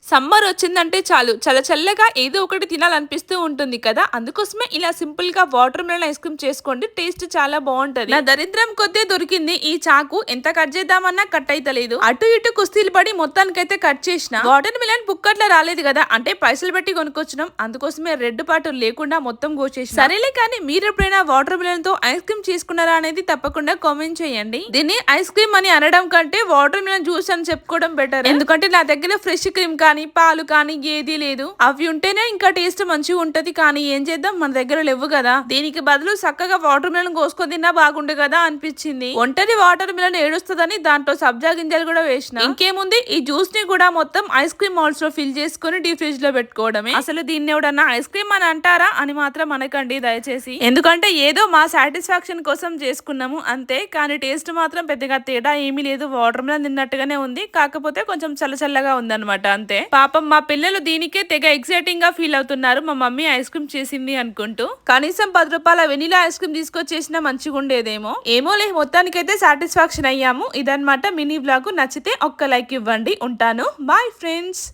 Summer వచ్చిందంటే చాలు చల్ల చల్లగా ఏదో ఒకటి తినాలనిపిస్తూ ఉంటుంది కదా, అందుకోసమే ఇలా సింపుల్ గా వాటర్ మిలన్ ఐస్ క్రీమ్ చేసుకోండి. టేస్ట్ చాలా బాగుంటది. నా దరిద్రం కొద్దే దొరికింది ఈ చాకు. ఎంత కట్ చేద్దామన్నా కట్ అయితలేదు. అటు ఇటు కుస్తీలు పడి మొత్తానికైతే కట్ చేసిన. వాటర్ మిలన్ పుక్కట్లా రాలేదు కదా, అంటే పైసలు పెట్టి కొనుక్కొచ్చినాం, అందుకోసమే రెడ్ పాటు లేకుండా మొత్తం కోసేసి. సరేలే కానీ మీరు ఎప్పుడైనా వాటర్ మిలన్ తో ఐస్ క్రీమ్ చేసుకున్నారా అనేది తప్పకుండా కామెంట్ చేయండి. దీన్ని ఐస్ క్రీమ్ అని అనడం కంటే వాటర్ మిలన్ జ్యూస్ అని చెప్పుకోవడం బెటర్. ఎందుకంటే నా దగ్గర ఫ్రెష్ క్రీమ్ కానీ పాలు కానీ ఏది లేదు. అవి ఉంటేనే ఇంకా టేస్ట్ మంచిగా ఉంటది. కానీ ఏం చేద్దాం, మన దగ్గర లేవు కదా. దీనికి బదులు చక్కగా వాటర్ మిలన్ కోసుకొని తిన్నా బాగుండు కదా అనిపించింది. ఒంటరి వాటర్ మిలన్ ఏడుస్తుందని దాంట్లో సబ్జా గింజలు కూడా వేసిన. ఇంకేముంది, ఈ జ్యూస్ ని కూడా మొత్తం ఐస్ క్రీమ్ మౌల్డ్స్ లో ఫిల్ చేసుకుని డీ ఫ్రిడ్జ్ లో పెట్టుకోవడమే. అసలు దీన్ని ఎవడన్నా ఐస్ క్రీమ్ అని అంటారా అని మాత్రం అనకండి దయచేసి. ఎందుకంటే ఏదో మా సాటిస్ఫాక్షన్ కోసం చేసుకున్నాము అంతే. కానీ టేస్ట్ మాత్రం పెద్దగా తేడా ఏమీ లేదు. వాటర్ మిలన్ తిన్నట్టుగానే ఉంది, కాకపోతే కొంచెం చల్లచల్లగా ఉందన్నమాట అంతే. పాపం మా పిల్లలు దీనికే తెగ ఎక్సైటింగ్ గా ఫీల్ అవుతున్నారు. మా మమ్మీ ఐస్ క్రీమ్ చేసింది అనుకుంటూ. కనీసం 10 రూపాయల వెనిలా ఐస్ క్రీమ్ తీసుకొచ్చేసినా మంచిగా ఉండేదేమో. ఏమోలే, మొత్తానికైతే సాటిస్ఫాక్షన్ అయ్యాము. ఇదన్నమాట మినీ వ్లాగ్. నచ్చితే ఒక్క లైక్ ఇవ్వండి. ఉంటాను. Bye friends.